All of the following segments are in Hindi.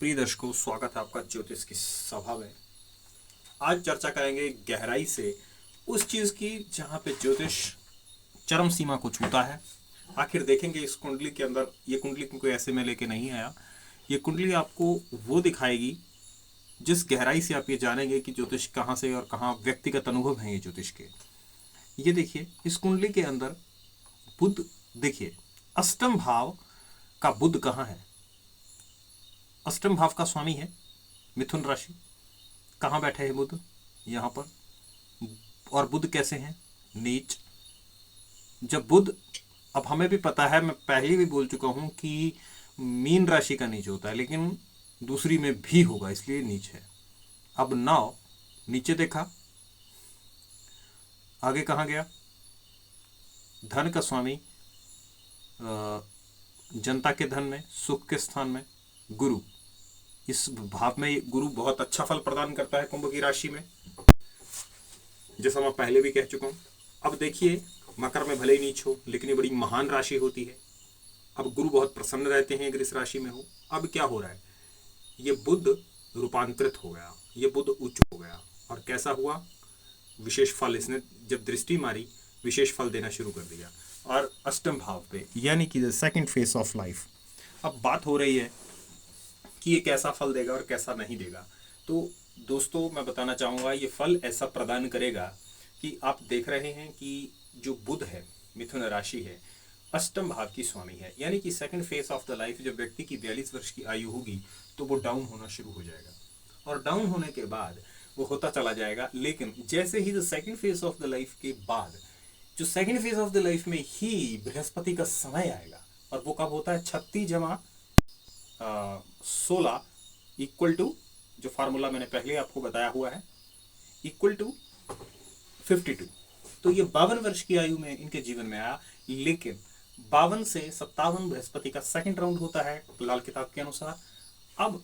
प्रिय दर्शकों, स्वागत है आपका ज्योतिष की सभा में। आज चर्चा करेंगे गहराई से उस चीज की जहां पे ज्योतिष चरम सीमा को छूता है। आखिर देखेंगे इस कुंडली के अंदर। ये कुंडली कोई ऐसे में लेके नहीं आया। ये कुंडली आपको वो दिखाएगी जिस गहराई से आप ये जानेंगे कि ज्योतिष कहाँ से और कहाँ व्यक्तिगत अनुभव हैं ये ज्योतिष के। ये देखिए, इस कुंडली के अंदर बुध, देखिए अष्टम भाव का बुध कहाँ है। अष्टम भाव का स्वामी है मिथुन राशि। कहाँ बैठे हैं बुध? यहाँ पर। और बुध कैसे हैं? नीच। जब बुध, अब हमें भी पता है, मैं पहले भी बोल चुका हूं कि मीन राशि का नीच होता है, लेकिन दूसरी में भी होगा, इसलिए नीच है। अब नाव नीचे देखा, आगे कहाँ गया? धन का स्वामी जनता के धन में, सुख के स्थान में गुरु। इस भाव में गुरु बहुत अच्छा फल प्रदान करता है कुंभ की राशि में, जैसा मैं पहले भी कह चुका हूं। अब देखिए, मकर में भले ही नीच हो, लेकिन ये बड़ी महान राशि होती है। अब गुरु बहुत प्रसन्न रहते हैं अगर इस राशि में हो। अब क्या हो रहा है? ये बुध रूपांतरित हो गया, ये बुध उच्च हो गया। और कैसा हुआ? विशेष फल, इसने जब दृष्टि मारी विशेष फल देना शुरू कर दिया, और अष्टम भाव पे, यानी कि the second phase of life. अब बात हो रही है कि ये कैसा फल देगा और कैसा नहीं देगा। तो दोस्तों, मैं बताना चाहूँगा, ये फल ऐसा प्रदान करेगा कि आप देख रहे हैं कि जो बुध है, मिथुन राशि है, अष्टम भाव की स्वामी है, यानी कि second phase of the life जब व्यक्ति की 42 वर्ष की आयु होगी तो वो डाउन होना शुरू हो जाएगा। और डाउन होने के बाद वो होता चला जाएगा। लेकिन जैसे ही the second phase of the life के बाद, जो second phase of the life में ही बृहस्पति का समय आएगा, और वो कब होता है? 36 जमा 16 इक्वल टू, जो फार्मूला मैंने पहले आपको बताया हुआ है, इक्वल टू 52। तो ये 52 वर्ष की आयु में इनके जीवन में आया। लेकिन 52 से 57 बृहस्पति का सेकंड राउंड होता है लाल किताब के अनुसार। अब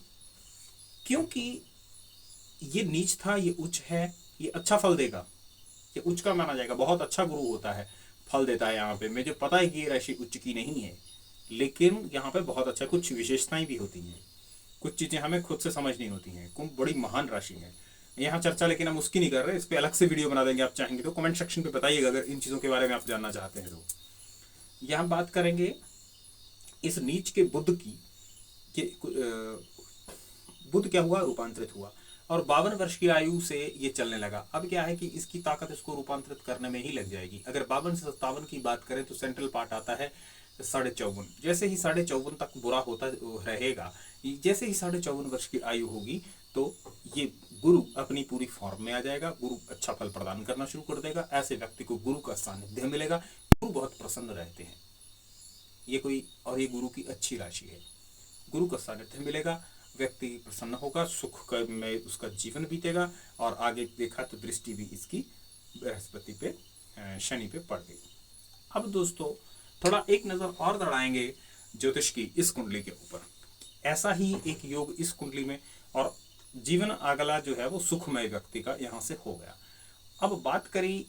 क्योंकि ये नीच था, ये उच्च है, ये अच्छा फल देगा, ये उच्च का माना जाएगा, बहुत अच्छा गुरु होता है, फल देता है। यहाँ पे मुझे पता है कि ये राशि उच्च की नहीं है, लेकिन यहाँ पे बहुत अच्छा, कुछ विशेषताएं भी होती हैं, कुछ चीजें हमें खुद से समझनी होती हैं। कुंभ बड़ी महान राशि है। यहाँ चर्चा लेकिन हम उसकी नहीं कर रहे, इस पे अलग से वीडियो बना देंगे। आप चाहेंगे तो कमेंट सेक्शन पे बताइएगा अगर इन चीजों के बारे में आप जानना चाहते हैं तो। यहाँ बात करेंगे इस नीच के बुध की कि बुध क्या हुआ? रूपांतरित हुआ, और 52 वर्ष की आयु से ये चलने लगा। अब क्या है कि इसकी ताकत इसको रूपांतरित करने में ही लग जाएगी। अगर 52 से 57 की बात करें तो सेंट्रल पार्ट आता है 54.5। जैसे ही 54.5 तक बुरा होता रहेगा, जैसे ही 54.5 वर्ष की आयु होगी तो ये गुरु अपनी पूरी फॉर्म में आ जाएगा। गुरु अच्छा फल प्रदान करना शुरू कर देगा। ऐसे व्यक्ति को गुरु का सानिध्य मिलेगा। गुरु बहुत प्रसन्न रहते हैं। ये गुरु की अच्छी राशि है। गुरु का सानिध्य मिलेगा, व्यक्ति प्रसन्न होगा, सुख में उसका जीवन बीतेगा। और आगे देखा तो दृष्टि भी इसकी बृहस्पति पे, शनि पे पड़ गई। अब दोस्तों, थोड़ा एक नजर और दौड़ाएंगे ज्योतिष की इस कुंडली के ऊपर। ऐसा ही एक योग इस कुंडली में, और जीवन अगला जो है वो सुखमय व्यक्ति का यहाँ से हो गया। अब बात करी,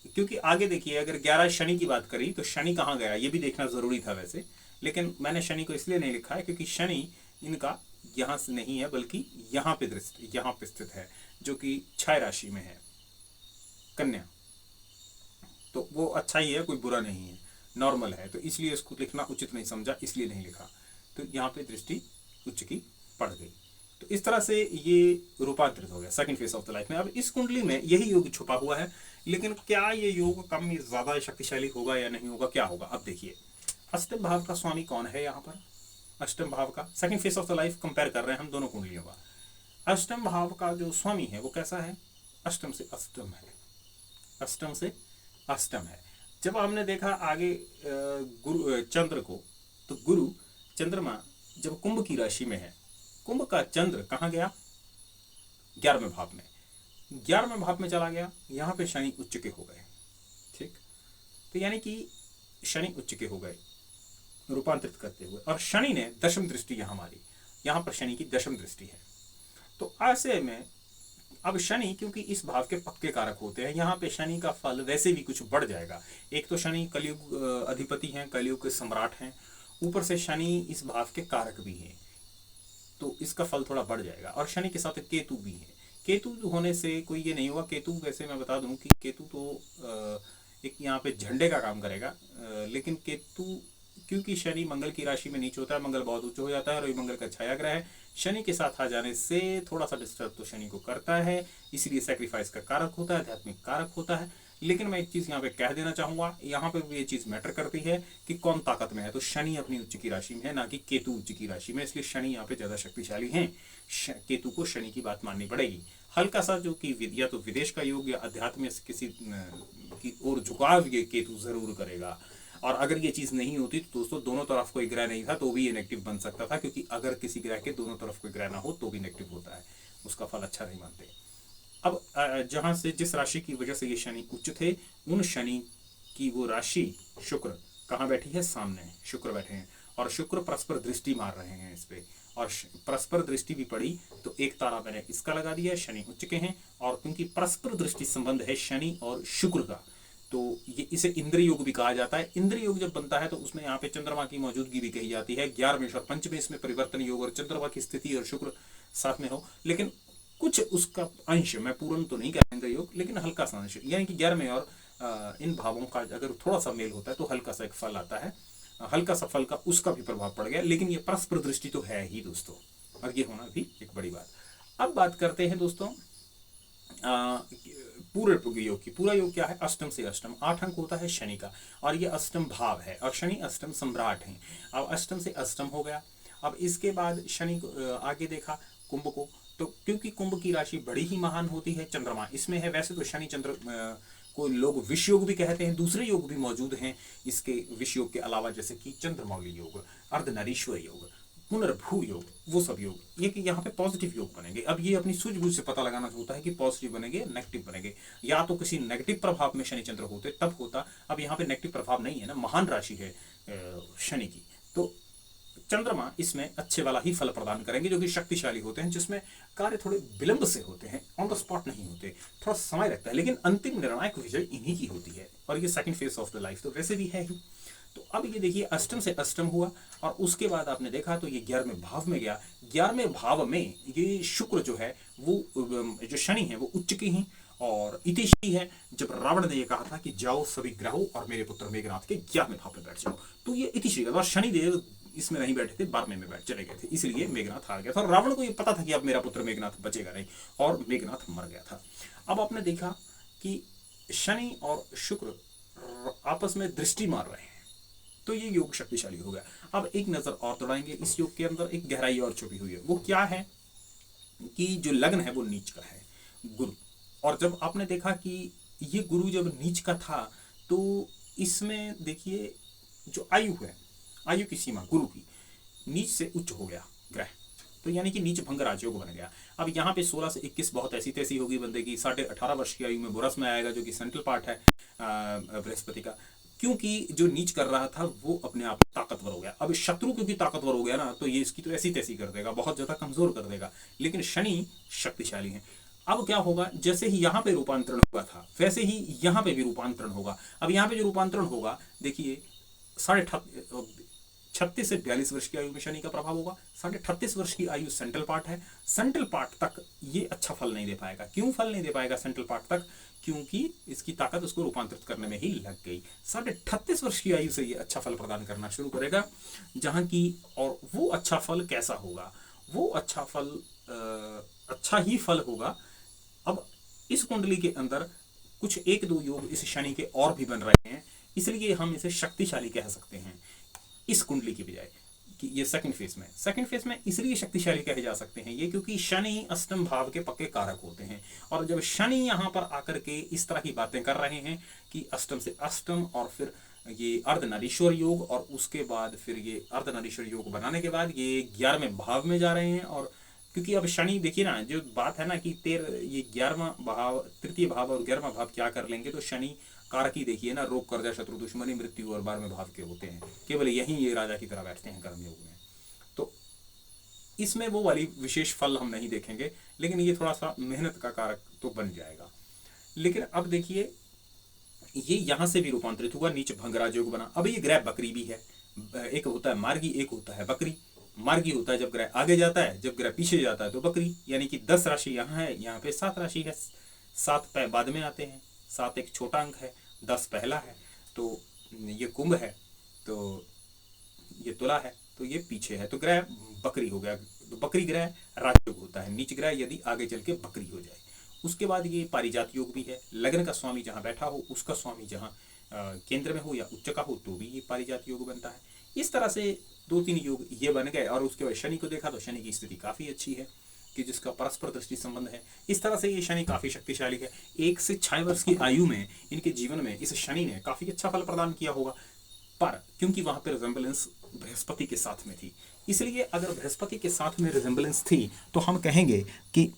क्योंकि आगे देखिए, अगर 11 शनि की बात करी तो शनि कहाँ गया ये भी देखना जरूरी था वैसे, लेकिन मैंने शनि को इसलिए नहीं लिखा है क्योंकि शनि इनका यहाँ से नहीं है, बल्कि यहाँ पे दृष्टि, यहाँ पे स्थित है, जो कि क्षय राशि में है, कन्या। तो वो अच्छा ही है, कोई बुरा नहीं है, नॉर्मल है। तो इसलिए इसको लिखना उचित नहीं समझा, इसलिए नहीं लिखा। तो यहाँ पे दृष्टि उच्च की पड़ गई। तो इस तरह से ये रूपांतरित हो गया second phase of the life में। अब इस कुंडली में यही योग छुपा हुआ है, लेकिन क्या ये योग कम ज्यादा शक्तिशाली होगा या नहीं होगा, क्या होगा? अब देखिए, अष्टम भाव का स्वामी कौन है यहाँ पर? अष्टम भाव का second phase of the life compare कर रहे हैं हम दोनों कुंडलियों का। अष्टम भाव का जो स्वामी है वो कैसा है? अष्टम से अष्टम है, अष्टम से अष्टम है। जब हमने देखा आगे गुरु चंद्र को, तो गुरु चंद्रमा जब कुंभ की राशि में है, कुंभ का चंद्र कहाँ गया? 11वें भाव में, 11वें भाव में चला गया। यहाँ पे शनि उच्च के हो गए। ठीक, तो यानी कि शनि उच्च के हो गए रूपांतरित करते हुए, और शनि ने दशम दृष्टि यहाँ मारी। यहाँ पर शनि की दशम दृष्टि है। तो ऐसे में अब शनि, क्योंकि इस भाव के पक्के कारक होते हैं, यहाँ पे शनि का फल वैसे भी कुछ बढ़ जाएगा। एक तो शनि कलयुग अधिपति हैं, कलयुग के सम्राट हैं, ऊपर से शनि इस भाव के कारक भी हैं। तो इसका फल थोड़ा बढ़ जाएगा। और शनि के साथ केतु भी है, केतु होने से कोई ये नहीं होगा। केतु वैसे मैं बता दूं कि केतु तो एक यहाँ पे झंडे का काम करेगा, लेकिन केतु क्योंकि शनि मंगल की राशि में नीच होता है, मंगल बहुत उच्च हो जाता है और ये मंगल का छाया ग्रह है, शनि के साथ आ जाने से थोड़ा सा डिस्टर्ब तो शनि को करता है, इसलिए सेक्रीफाइस का कारक होता है, आध्यात्मिक कारक होता है। लेकिन मैं एक चीज यहाँ पे कह देना चाहूंगा, यहाँ पे भी ये चीज मैटर करती है कि कौन ताकत में है। तो शनि अपनी उच्च की राशि में है, ना कि केतु उच्च की राशि में, इसलिए शनि यहाँ पे ज्यादा शक्तिशाली है। केतु को शनि की बात माननी पड़ेगी। हल्का सा जो कि या तो विदेश का योग या अध्यात्म किसी की ओर झुकाव ये केतु जरूर करेगा। और अगर ये चीज नहीं होती तो दोस्तों दोनों तरफ कोई ग्रह नहीं था तो भी ये नेगेटिव बन सकता था, क्योंकि अगर किसी ग्रह के दोनों तरफ कोई ग्रह ना हो तो भी नेगेटिव होता है, उसका फल अच्छा नहीं मानते। अब जहां से जिस राशि की वजह से ये शनि उच्च थे, उन शनि की वो राशि शुक्र कहाँ बैठी है, सामने शुक्र बैठे हैं और शुक्र परस्पर दृष्टि मार रहे हैं इस पे, और परस्पर दृष्टि भी पड़ी तो एक तारा मैंने इसका लगा दिया, शनि उच्च के हैं। और क्योंकि परस्पर दृष्टि संबंध है शनि और शुक्र का, तो ये इसे इंद्र योग भी कहा जाता है। इंद्र योग जब बनता है तो उसमें यहाँ पे चंद्रमा की मौजूदगी भी कही जाती है। 11वें और 5वें इसमें परिवर्तन योग और चंद्रमा की स्थिति और शुक्र साथ में हो, लेकिन कुछ उसका अंश, मैं पूर्ण तो नहीं कह इंद्र योग, लेकिन हल्का सा अंश, यानी कि 11वें और इन भावों का अगर थोड़ा सा मेल होता है तो हल्का सा एक फल आता है, हल्का सा फल का उसका भी प्रभाव पड़ गया। लेकिन ये परस्पर दृष्टि तो है ही दोस्तों, और ये होना भी एक बड़ी बात। अब बात करते हैं दोस्तों पूरे योग की। पूरा योग क्या है, अष्टम से अष्टम, 8 अंक होता है शनि का, और ये अष्टम भाव है और शनि अष्टम सम्राट है। अब अष्टम से अष्टम हो गया। अब इसके बाद शनि को आगे देखा कुंभ को, तो क्योंकि कुंभ की राशि बड़ी ही महान होती है, चंद्रमा इसमें है। वैसे तो शनि चंद्र को लोग विष योग भी कहते हैं, दूसरे योग भी मौजूद हैं इसके विष योग के अलावा, जैसे कि चंद्रमौली योग, अर्धनारीश्वर योग, पुनर्भू योग, वो सब योग, ये कि यहाँ पे पॉजिटिव योग बनेंगे। अब ये अपनी सूझबूझ से पता लगाना होता है कि पॉजिटिव बनेंगे नेगेटिव बनेंगे, या तो किसी नेगेटिव प्रभाव में शनि चंद्र होते तब होता। अब यहाँ पे नेगेटिव प्रभाव नहीं है ना, महान राशि है शनि की, तो चंद्रमा इसमें अच्छे वाला ही फल प्रदान करेंगे, जो कि शक्तिशाली होते हैं, जिसमें कार्य थोड़े विलंब से होते हैं, ऑन द स्पॉट नहीं होते, थोड़ा समय लगता है, लेकिन अंतिम निर्णायक विजय इन्हीं की होती है। और ये second phase of the life तो वैसे भी है ही। तो अब ये देखिए अष्टम से अष्टम हुआ, और उसके बाद आपने देखा तो ये 11वें भाव में गया। 11वें भाव में ये शुक्र जो है वो, जो शनि है वो उच्च की ही और इतिशी है। जब रावण ने ये कहा था कि जाओ सभी ग्रहों और मेरे पुत्र मेघनाथ के 11वें भाव में बैठ जाओ, तो ये इतिशी का, शनिदेव इसमें नहीं बैठे थे, 12वें में बैठ चले गए थे, इसलिए मेघनाथ हार गया था। और रावण को ये पता था कि अब मेरा पुत्र मेघनाथ बचेगा नहीं, और मेघनाथ मर गया था। अब आपने देखा कि शनि और शुक्र आपस में दृष्टि मार रहे हैं, तो ये योग शक्तिशाली हो गया। अब एक नजर और दौड़ाएंगे, इस योग के अंदर एक गहराई और छुपी हुई है। वो क्या है कि जो लग्न है वो नीच का है, गुरु। और जब आपने देखा कि ये गुरु जब नीच का था, तो इसमें देखिए जो आयु है, आयु की सीमा गुरु की नीच से उच्च हो गया ग्रह, तो यानी कि नीच भंग राजयोग बन गया। अब यहाँ पे 16 से 21 बहुत ऐसी तैसी होगी बंदे की, 18.5 वर्ष की आयु में बुरस में आएगा, जो कि सेंट्रल पार्ट है बृहस्पति का, क्योंकि जो नीच कर रहा था वो अपने आप ताकतवर हो गया। अब शत्रु क्योंकि ताकतवर हो गया ना, तो ये इसकी तो ऐसी तैसी कर देगा, बहुत ज्यादा कमजोर कर देगा। लेकिन शनि शक्तिशाली है। अब क्या होगा, जैसे ही यहाँ पे रूपांतरण हुआ था वैसे ही यहाँ पे भी रूपांतरण होगा। अब यहाँ पे जो रूपांतरण होगा देखिए, 36 से 42 वर्ष की आयु में शनि का प्रभाव होगा। 38.5 वर्ष की आयु सेंट्रल पार्ट है, सेंट्रल पार्ट तक ये अच्छा फल नहीं दे पाएगा। क्यों फल नहीं दे पाएगा सेंट्रल पार्ट तक, क्योंकि इसकी ताकत उसको रूपांतरित करने में ही लग गई। 38.5 वर्ष की आयु से ये अच्छा फल प्रदान करना शुरू करेगा, जहां की, और वो अच्छा फल कैसा होगा, वो अच्छा फल अच्छा ही फल होगा। अब इस कुंडली के अंदर कुछ 1-2 योग इस शनि के और भी बन रहे हैं, इसलिए हम इसे शक्तिशाली कह सकते हैं इस कुंडली की बजाय, कि ये सेकंड फेज में इसलिए शक्तिशाली कहे जा सकते हैं ये, क्योंकि शनि अष्टम भाव के पक्के कारक होते हैं। और जब शनि यहाँ पर आकर के इस तरह की बातें कर रहे हैं कि अष्टम से अष्टम, और फिर ये अर्धनारीश्वर योग, और उसके बाद फिर ये अर्धनारीश्वर योग बनाने के बाद ये 11वें भाव में जा रहे हैं। और क्योंकि अब शनि देखिए ना, जो बात है ना कि ये 11वां भाव, तृतीय भाव और 11वां भाव क्या कर लेंगे, तो शनि कारकी देखिए ना, रोग, कर्जा, शत्रु, दुश्मनी, मृत्यु और 12वें भाव के होते हैं। केवल यही ये राजा की तरह बैठते हैं कर्मयोग में। तो इसमें वो वाली विशेष फल हम नहीं देखेंगे, लेकिन ये थोड़ा सा मेहनत का कारक तो बन जाएगा। लेकिन अब देखिए, ये यहां से भी रूपांतरित हुआ, नीचे भंग राजयोग बना। अब ये ग्रह बकरी भी है, एक होता है मार्गी, एक होता है बकरी। मार्गी होता है जब ग्रह आगे जाता है, जब ग्रह पीछे जाता है तो बकरी। यानी कि 10 राशि यहाँ है, यहाँ पे 7 राशि है, 7 बाद में आते हैं, 7 एक छोटा अंक है, 10 पहला है। तो ये कुंभ है, तो ये तुला है, तो ये पीछे है, तो ग्रह बकरी हो गया। तो बकरी ग्रह राजयोग होता है, नीच ग्रह यदि आगे चल के बकरी हो जाए। उसके बाद ये पारिजात योग भी है, लग्न का स्वामी जहाँ बैठा हो, उसका स्वामी जहाँ केंद्र में हो या उच्च का हो, तो भी ये पारिजात योग बनता है। इस तरह से 2-3 योग ये बन गए। और उसके बाद शनि को देखा तो शनि की स्थिति काफी अच्छी है कि जिसका परस्पर दृष्टि संबंध है। इस तरह से ये शनि काफी शक्तिशाली है। 1 से 6 वर्ष की आयु में इनके जीवन में इस शनि ने काफी अच्छा फल प्रदान किया होगा, पर क्योंकि वहां पर रिजेम्बलेंस बृहस्पति के साथ में थी, इसलिए अगर बृहस्पति के साथ में रिजेम्बलेंस थी तो हम कहेंगे कि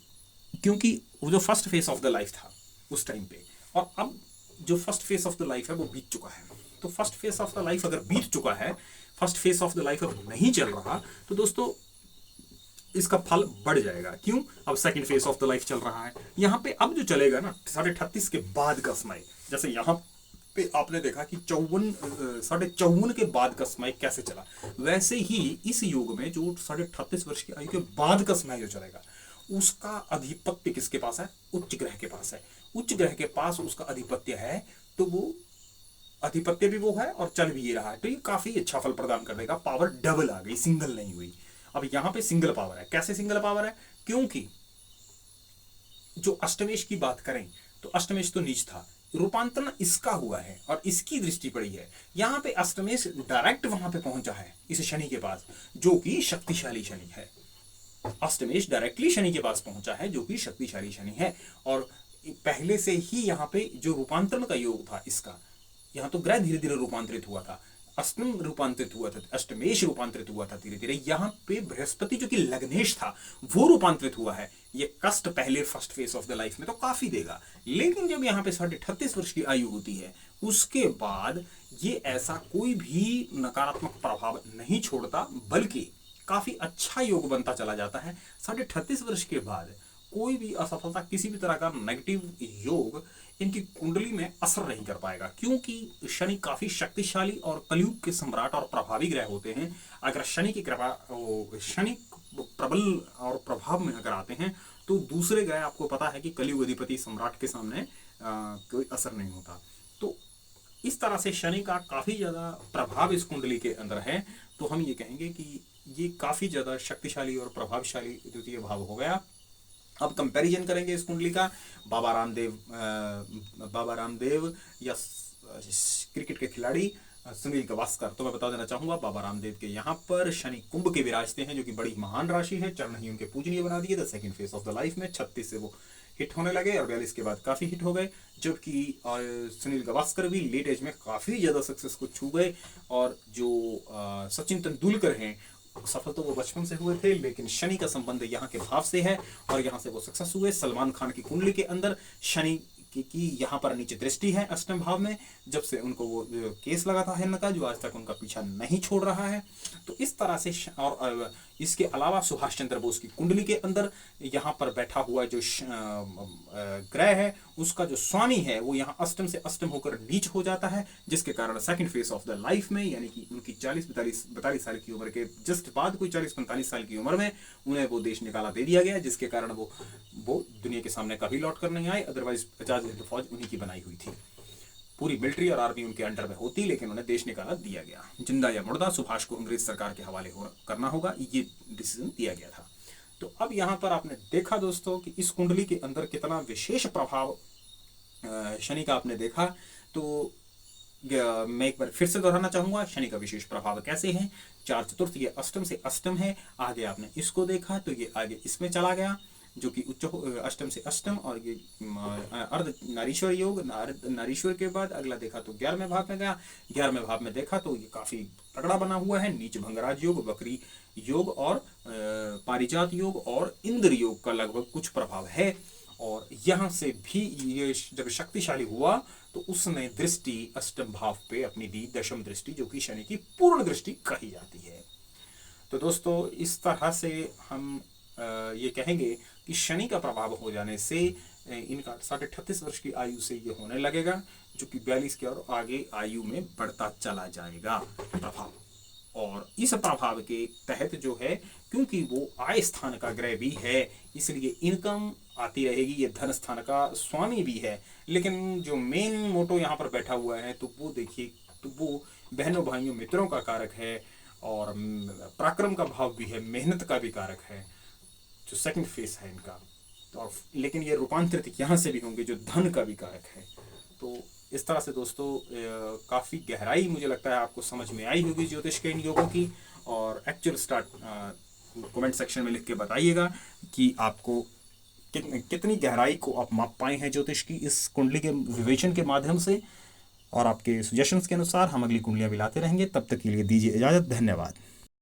क्योंकि वो जो first face of the life था उस टाइम पे, और अब जो first face of the life है वो बीत चुका है। तो first face of the life अगर बीत चुका है, first face of the life अब नहीं चल रहा, तो दोस्तों इसका फल बढ़ जाएगा। क्यों? अब second face of the life चल रहा है। यहाँ पे अब जो चलेगा ना 38.5 के बाद का समय, जैसे यहाँ पे आपने देखा कि 54 के बाद का समय कैसे चला, वैसे ही इस युग में जो 38.5 वर्ष की आयु के बाद का समय जो चलेगा, उसका अधिपत्य किसके पास है? उच्च ग्रह के पास है। उच्च ग्रह के पास उसका अधिपत्य है, तो वो अधिपत्य भी वो है और चल भी ये रहा है, तो ये काफी अच्छा फल प्रदान कर देगा। पावर डबल आ गई, सिंगल नहीं हुई। अब यहां पे सिंगल पावर है। कैसे सिंगल पावर है? क्योंकि जो अष्टमेश की बात करें तो अष्टमेश तो नीच था, रूपांतरण इसका हुआ है और इसकी दृष्टि पड़ी है। यहां पे अष्टमेश डायरेक्ट वहां पे पहुंचा है इस शनि के पास, जो कि शक्तिशाली शनि है। अष्टमेश डायरेक्टली शनि के पास पहुंचा है, जो कि शक्तिशाली शनि है। और पहले से ही यहाँ पे जो रूपांतरण का योग था इसका, यहाँ तो ग्रह धीरे धीरे रूपांतरित हुआ था, अष्टम रूपांतरित हुआ था, अष्टमेश रूपांतरित हुआ था धीरे धीरे। यहाँ पे बृहस्पति जो कि लग्नेश था वो रूपांतरित हुआ है। ये कष्ट पहले first face of the life में तो काफी देगा, लेकिन जब यहाँ पे 38.5 वर्ष की आयु होती है उसके बाद ये ऐसा कोई भी नकारात्मक प्रभाव नहीं छोड़ता, बल्कि काफी अच्छा योग बनता चला जाता है। 38.5 वर्ष के बाद कोई भी असफलता, किसी भी तरह का नेगेटिव योग इनकी कुंडली में असर नहीं कर पाएगा, क्योंकि शनि काफी शक्तिशाली और कलयुग के सम्राट और प्रभावी ग्रह होते हैं। अगर शनि की कृपा, शनि प्रबल और प्रभाव में अगर आते हैं तो दूसरे ग्रह, आपको पता है कि कलयुग अधिपति सम्राट के सामने कोई असर नहीं होता। तो इस तरह से शनि का काफी ज्यादा प्रभाव इस कुंडली के अंदर है। तो हम ये कहेंगे कि ये काफी ज्यादा शक्तिशाली और प्रभावशाली द्वितीय भाव हो गया। अब कंपैरिजन करेंगे इस कुंडली का बाबा रामदेव या क्रिकेट के खिलाड़ी सुनील गावस्कर। तो मैं बता देना चाहूंगा बाबा रामदेव के यहाँ पर शनि कुंभ के विराजते हैं, जो कि बड़ी महान राशि है। चरण ही उनके पूजनीय बना दिए the second face of the life में 36 से वो हिट होने लगे और 42 के बाद काफी हिट हो गए, जबकि सुनील गावस्कर भी लेट एज में काफी ज्यादा सक्सेस को छू गए। और जो सचिन तेंदुलकर हैं, सफल तो वो बचपन से हुए थे, लेकिन शनि का संबंध यहाँ के भाव से है और यहाँ से वो सक्सेस हुए। सलमान खान की कुंडली के अंदर शनि की यहाँ पर नीचे दृष्टि है अष्टम भाव में, जब से उनको वो केस लगा था हिरण का, जो आज तक उनका पीछा नहीं छोड़ रहा है। तो इस तरह से और इसके अलावा सुभाष चंद्र बोस की कुंडली के अंदर यहाँ पर बैठा हुआ जो ग्रह है, उसका जो स्वामी है वो यहाँ अष्टम से अष्टम होकर नीच हो जाता है, जिसके कारण second face of the life में, यानी कि उनकी 42 साल की उम्र के जस्ट बाद, कोई 40-45 साल की उम्र में उन्हें वो देश निकाला दे दिया गया, जिसके कारण वो दुनिया के सामने कभी लौट कर नहीं आए। अदरवाइज आजाद हिंद फौज उन्हीं की बनाई हुई थी, पूरी मिलिट्री और आर्मी उनके अंडर में होती, लेकिन उन्हें देश निकाला दिया गया। जिंदा या मुर्दा सुभाष को अंग्रेज सरकार के हवाले करना होगा, ये डिसीजन दिया गया था। तो अब यहाँ पर आपने देखा दोस्तों कि इस कुंडली के अंदर कितना विशेष प्रभाव शनि का आपने देखा। तो मैं एक बार फिर से दोहराना चाहूंगा शनि का विशेष प्रभाव कैसे है। 4 चतुर्थ ये अष्टम से अष्टम है, आगे आपने इसको देखा तो ये आगे इसमें चला गया, जो कि उच्च अष्टम से अष्टम, और ये अर्ध नारीश्वर योग, नारीश्वर के बाद अगला देखा तो 11वें भाव में गया। 11वें भाव में देखा तो ये काफी तगड़ा बना हुआ है, नीच भंगराज योग, बकरी योग और पारिजात योग और इंद्र योग का लगभग कुछ प्रभाव है। और यहां से भी ये जब शक्तिशाली हुआ तो उसने दृष्टि अष्टम भाव पे अपनी दी, दशम दृष्टि, जो कि शनि की पूर्ण दृष्टि कही जाती है। तो दोस्तों इस तरह से हम ये कहेंगे कि शनि का प्रभाव हो जाने से इनका 38.5 वर्ष की आयु से ये होने लगेगा, जो कि 42 के और आगे आयु में बढ़ता चला जाएगा प्रभाव। और इस प्रभाव के तहत जो है, क्योंकि वो आय स्थान का ग्रह भी है, इसलिए इनकम आती रहेगी। ये धन स्थान का स्वामी भी है। लेकिन जो मेन मोटो यहाँ पर बैठा हुआ है, तो वो देखिए, तो वो बहनों भाइयों मित्रों का कारक है, और पराक्रम का भाव भी है, मेहनत का भी कारक है, जो सेकंड फेस है इनका। तो लेकिन ये रूपांतरित यहाँ से भी होंगे, जो धन का भी कारक है। तो इस तरह से दोस्तों काफ़ी गहराई मुझे लगता है आपको समझ में आई होगी ज्योतिष के इन योगों की। और एक्चुअल स्टार्ट कमेंट सेक्शन में लिख के बताइएगा कि आपको कितनी गहराई को आप माप पाए हैं ज्योतिष की इस कुंडली के विवेचन के माध्यम से। और आपके सजेशंस के अनुसार हम अगली कुंडलियाँ भी लाते रहेंगे। तब तक के लिए दीजिए इजाज़त। धन्यवाद।